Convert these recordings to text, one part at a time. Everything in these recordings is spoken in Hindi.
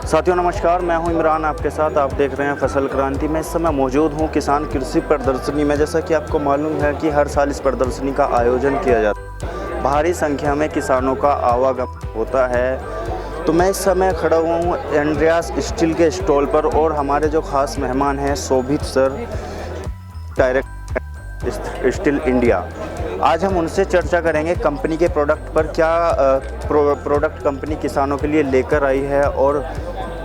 साथियों नमस्कार, मैं हूं इमरान आपके साथ। आप देख रहे हैं फसल क्रांति में। इस समय मौजूद हूं किसान कृषि प्रदर्शनी में। जैसा कि आपको मालूम है कि हर साल इस प्रदर्शनी का आयोजन किया जाता है। भारी संख्या में किसानों का आवागमन होता है। तो मैं इस समय खड़ा हुआ हूं एंड्रियास स्टील के स्टॉल पर और हमारे जो खास मेहमान हैं शोभित सर, डायरेक्टर स्टील इंडिया। आज हम उनसे चर्चा करेंगे कंपनी के प्रोडक्ट पर, क्या प्रोडक्ट कंपनी किसानों के लिए लेकर आई है और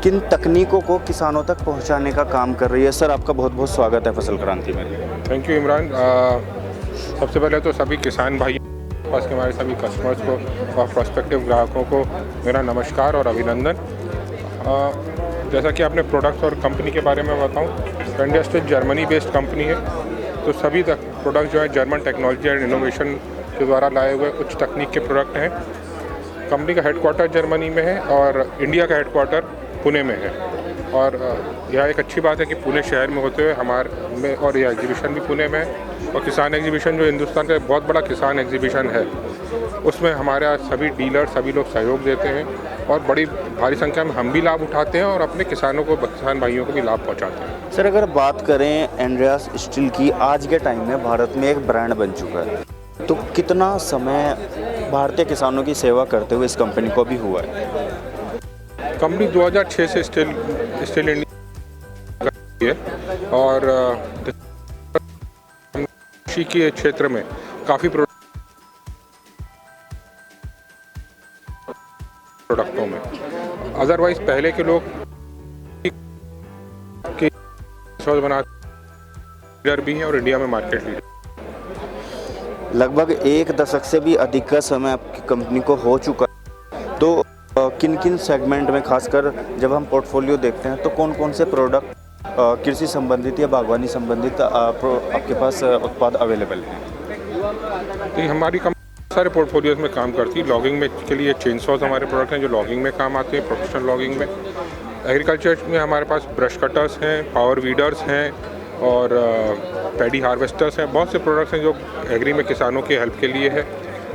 किन तकनीकों को किसानों तक पहुंचाने का काम कर रही है। सर, आपका बहुत बहुत स्वागत है फसल क्रांति में। Thank you Imran. सबसे पहले तो सभी किसान भाई पास के हमारे सभी कस्टमर्स को और प्रोस्पेक्टिव ग्राहकों को मेरा नमस्कार और अभिनंदन। जैसा कि आपने प्रोडक्ट्स और कंपनी के बारे में बताऊं, Andreas steel Germany based company है। तो सभी तक प्रोडक्ट जो है जर्मन टेक्नोलॉजी एंड इनोवेशन के द्वारा लाए हुए कुछ तकनीक के प्रोडक्ट हैं। कंपनी का हेडक्वार्टर जर्मनी में है और इंडिया का हेडक्वार्टर पुणे में है। और यह एक अच्छी बात है कि पुणे शहर में होते हुए हमारे में, और यह एग्जीबिशन भी पुणे में है। और किसान एग्जीबिशन जो हिंदुस्तान का बहुत बड़ा किसान एग्जीबिशन है, उसमें हमारे यहाँ सभी डीलर सभी लोग सहयोग देते हैं और बड़ी भारी संख्या में हम भी लाभ उठाते हैं और अपने किसानों को, किसान भाइयों को भी लाभ पहुँचाते हैं। सर, अगर बात करें एंड्रियास स्टील की, आज के टाइम में भारत में एक ब्रांड बन चुका है, तो कितना समय भारतीय किसानों की सेवा करते हुए इस कंपनी को भी हुआ है? कंपनी 2006 से स्टील इंडिया है और कृषि के क्षेत्र में काफ़ी प्रोडक्टों में, अदरवाइज पहले के लोग बनाते भी हैं और इंडिया में मार्केट लीडर। लगभग एक दशक से भी अधिक का समय आपकी कंपनी को हो चुका है। तो किन किन सेगमेंट में, खासकर जब हम पोर्टफोलियो देखते हैं, तो कौन कौन से प्रोडक्ट कृषि संबंधित या बागवानी संबंधित आपके पास उत्पाद अवेलेबल हैं? तो हमारी कंपनी सारे पोर्टफोलियोज में काम करती है। लॉगिंग में के लिए चेन सॉज हमारे प्रोडक्ट हैं जो लॉगिंग में काम आते हैं, प्रोफेशनल लॉगिंग में। एग्रीकल्चर में हमारे पास ब्रश कटर्स हैं, पावर वीडर्स हैं और पैडी हार्वेस्टर्स हैं। बहुत से प्रोडक्ट्स हैं जो एग्री में किसानों के हेल्प के लिए है।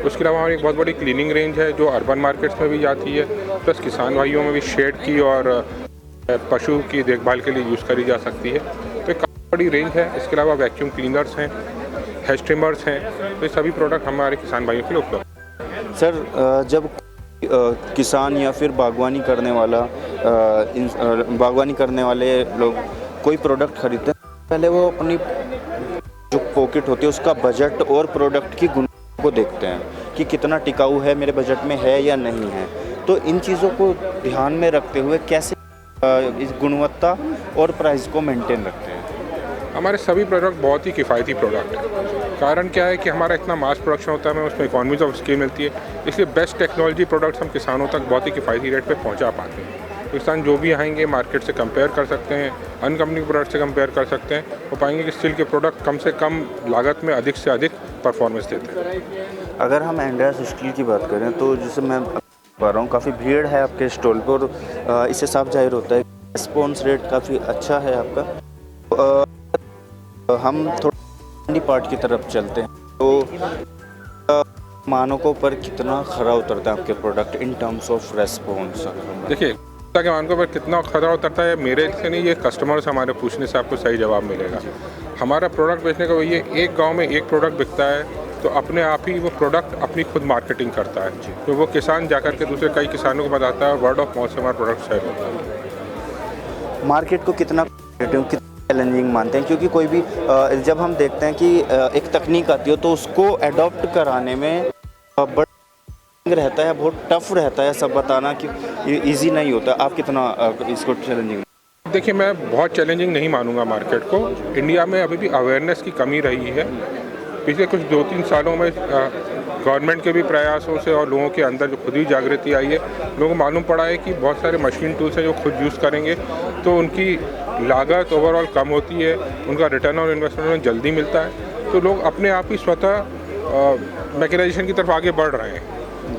उसके अलावा हमारी एक बहुत बड़ी क्लीनिंग रेंज है जो अर्बन मार्केट्स में भी जाती है, प्लस किसान भाइयों में भी शेड की और पशु की देखभाल के लिए यूज़ करी जा सकती है। तो एक काफ़ी बड़ी रेंज है। इसके अलावा वैक्यूम क्लीनर्स हैं, हेज ट्रिमर्स हैं। तो ये सभी प्रोडक्ट हमारे किसान भाइयों के लिए उपलब्ध। सर, जब किसान या फिर बागवानी करने वाले लोग कोई प्रोडक्ट खरीदते हैं, पहले वो अपनी जो पॉकेट होती है उसका बजट और प्रोडक्ट की गुणवत्ता को देखते हैं कि कितना टिकाऊ है, मेरे बजट में है या नहीं है। तो इन चीज़ों को ध्यान में रखते हुए कैसे इस गुणवत्ता और प्राइस को मेंटेन रखते हैं? हमारे सभी प्रोडक्ट बहुत ही किफ़ायती प्रोडक्ट हैं। कारण क्या है कि हमारा इतना मास प्रोडक्शन होता है, हमें उसमें इकोनॉमीज ऑफ स्केल मिलती है, इसलिए बेस्ट टेक्नोलॉजी प्रोडक्ट्स हम किसानों तक बहुत ही किफ़ायती रेट पे पहुंचा पाते हैं। तो किसान जो भी आएंगे मार्केट से कंपेयर कर सकते हैं, अन्य कंपनी के प्रोडक्ट से कंपेयर कर सकते हैं, वो पाएंगे कि स्टील के प्रोडक्ट कम से कम लागत में अधिक से अधिक परफॉर्मेंस देते हैं। अगर हम एंड्रियास स्टील की बात करें तो जैसे मैं पा रहा हूँ काफ़ी भीड़ है आपके स्टॉल पर, इससे साफ जाहिर होता है रिस्पॉन्स रेट काफ़ी अच्छा है आपका। हम थोड़ा पार्ट की तरफ चलते हैं, तो मानकों पर कितना खरा उतरता है आपके product in terms of response? देखिए, के मानकों पर कितना खतरा उतरता है मेरे से नहीं, ये कस्टमर से हमारे पूछने से आपको सही जवाब मिलेगा। हमारा प्रोडक्ट बेचने का वही है, एक गांव में एक प्रोडक्ट बिकता है तो अपने आप ही वो प्रोडक्ट अपनी खुद मार्केटिंग करता है। तो वो किसान जाकर के दूसरे कई किसानों को बताता है और वर्ड ऑफ माउथ से हमारा प्रोडक्ट शेयर होता है। मार्केट को कितना चैलेंजिंग मानते हैं? क्योंकि कोई भी जब हम देखते हैं कि एक तकनीक आती है तो उसको एडॉप्ट कराने में बड़ा रहता है, बहुत टफ रहता है, सब बताना कि इजी नहीं होता। आप कितना इसको चैलेंजिंग? देखिए, मैं बहुत चैलेंजिंग नहीं मानूंगा मार्केट को। इंडिया में अभी भी अवेयरनेस की कमी रही है। पिछले कुछ 2-3 सालों में गवर्नमेंट के भी प्रयासों से और लोगों के अंदर जो खुद ही जागृति आई है, लोगों को मालूम पड़ा है कि बहुत सारे मशीन टूल्स हैं जो खुद यूज़ करेंगे तो उनकी लागत ओवरऑल कम होती है, उनका रिटर्न ऑन इन्वेस्टमेंट में जल्दी मिलता है। तो लोग अपने आप ही स्वतः मैकेनाइजेशन की तरफ आगे बढ़ रहे हैं।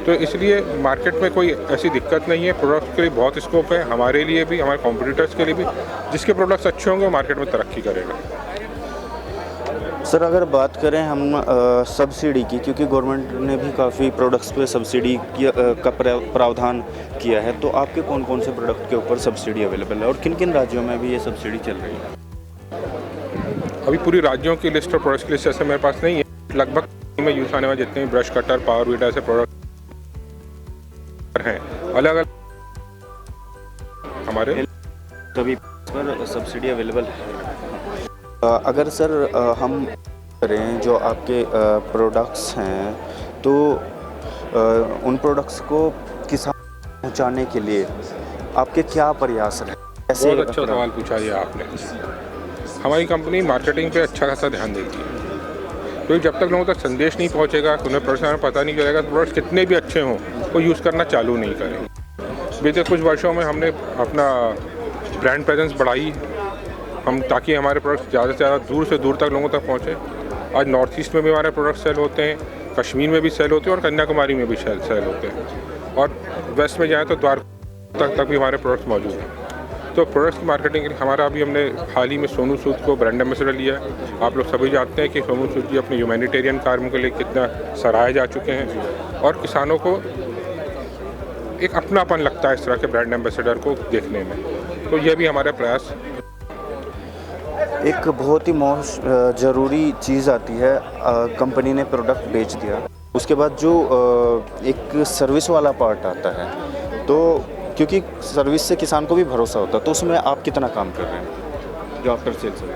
तो इसलिए मार्केट में कोई ऐसी दिक्कत नहीं है। प्रोडक्ट्स के लिए बहुत स्कोप है, हमारे लिए भी, हमारे कॉम्पिटिटर्स के लिए भी। जिसके प्रोडक्ट्स अच्छे होंगे वो मार्केट में तरक्की करेगा। सर अगर बात करें हम सब्सिडी की, क्योंकि गवर्नमेंट ने भी काफ़ी प्रोडक्ट्स पे सब्सिडी का प्रावधान किया है, तो आपके कौन कौन से प्रोडक्ट के ऊपर सब्सिडी अवेलेबल है और किन किन राज्यों में भी ये सब्सिडी चल रही है? अभी पूरी राज्यों की लिस्ट और प्रोडक्ट्स की लिस्ट ऐसे मेरे पास नहीं है। लगभग में यूज़ आने वाले जितने भी ब्रश कटर, पावर वीडर ऐसे प्रोडक्ट हैं, अलग अलग हमारे सभी पर सब्सिडी अवेलेबल है। अगर सर हम करें जो आपके प्रोडक्ट्स हैं, तो उन प्रोडक्ट्स को किसान पहुंचाने के लिए आपके क्या प्रयास रहे? बहुत अच्छा सवाल पूछा ये आपने। हमारी कंपनी मार्केटिंग पे अच्छा खासा ध्यान देती है, क्योंकि जब तक लोगों तक संदेश नहीं पहुंचेगा, उन्हें प्रोडक्ट्स में पता नहीं चलेगा, तो प्रोडक्ट्स कितने भी अच्छे हों वो यूज़ करना चालू नहीं करेंगे। बीते कुछ वर्षों में हमने अपना ब्रांड प्रेजेंस बढ़ाई ताकि हमारे प्रोडक्ट्स ज़्यादा से ज़्यादा दूर से दूर तक लोगों तक पहुँचे। आज नॉर्थ ईस्ट में भी हमारे प्रोडक्ट्स सेल होते हैं, कश्मीर में भी सेल होते हैं और कन्याकुमारी में भी सेल होते हैं, और वेस्ट में जाएँ तो द्वारका तक भी हमारे प्रोडक्ट्स मौजूद हैं। तो प्रोडक्ट्स की मार्केटिंग के लिए हमारा अभी हमने हाल ही में सोनू सूद को ब्रांड एम्बेसडर लिया है। आप लोग सभी जानते हैं कि सोनू सूद जी अपने ह्यूमैनिटेरियन कार्यों के लिए कितना सराहे जा चुके हैं, और किसानों को एक अपनापन लगता है इस तरह के ब्रांड एम्बेसडर को देखने में। तो यह भी हमारा प्रयास। एक बहुत ही ज़रूरी चीज़ आती है, कंपनी ने प्रोडक्ट बेच दिया, उसके बाद जो एक सर्विस वाला पार्ट आता है, तो क्योंकि सर्विस से किसान को भी भरोसा होता है, तो उसमें आप कितना काम कर रहे हैं जो आफ्टर सेल सर्विस?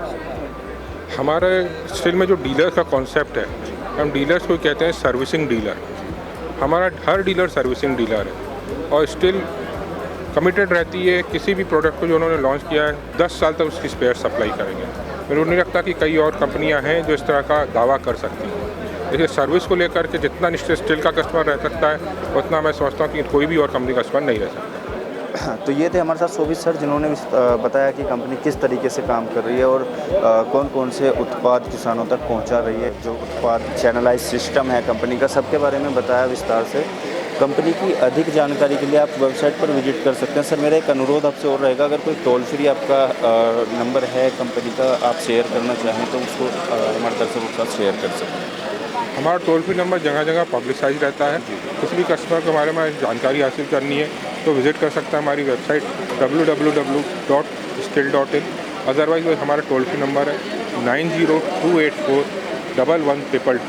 हमारे स्टिल में जो डीलर का कॉन्सेप्ट है, हम डीलर्स को कहते हैं सर्विसिंग डीलर। हमारा हर डीलर सर्विसिंग डीलर है और स्टिल कमिटेड रहती है किसी भी प्रोडक्ट को जो उन्होंने लॉन्च किया है 10 साल तक उसकी स्पेयर सप्लाई करेंगे। मेरे को नहीं लगता कि कई और कंपनियां हैं जो इस तरह का दावा कर सकती हैं। देखिए, सर्विस को लेकर के जितना निश्चित स्टिल का कस्टमर रह सकता है, उतना मैं समझता हूँ कि कोई भी और कंपनी का कस्टमर नहीं रह सकता। तो ये थे हमारे साथ शोभित सर, जिन्होंने बताया कि कंपनी किस तरीके से काम कर रही है और कौन कौन से उत्पाद किसानों तक पहुंचा रही है। जो उत्पाद चैनलाइज सिस्टम है कंपनी का, सबके बारे में बताया विस्तार से। कंपनी की अधिक जानकारी के लिए आप वेबसाइट पर विजिट कर सकते हैं। सर मेरा एक अनुरोध आपसे और रहेगा, अगर कोई टोल फ्री आपका नंबर है कंपनी का, आप शेयर करना चाहें तो उसको हमारे दर्शकों के साथ शेयर कर सकते हैं। हमारा टोल फ्री नंबर जगह जगह पब्लिसाइज रहता है। किसी भी कस्टमर को हमारे में जानकारी हासिल करनी है तो विज़िट कर सकता है हमारी वेबसाइट www.skill.in। अदरवाइज हमारा टोल फ्री नंबर है 9028411222।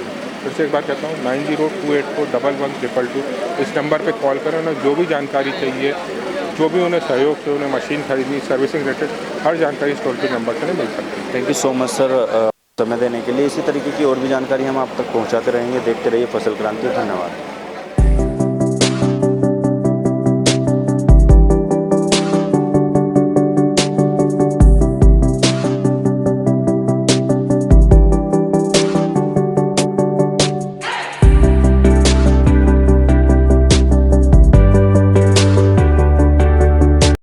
फिर से एक बार कहता हूँ 9028411222। इस नंबर पे कॉल करें, उन्हें जो भी जानकारी चाहिए, जो भी उन्हें सहयोग से उन्हें मशीन खरीदनी, सर्विसिंग रिलेटेड हर जानकारी इस टोल फ्री नंबर से मिल सकती है। Thank you so much sir समय देने के लिए। इसी तरीके की और भी जानकारी हम आप तक पहुंचाते रहेंगे। देखते रहिए फसल क्रांति। धन्यवाद।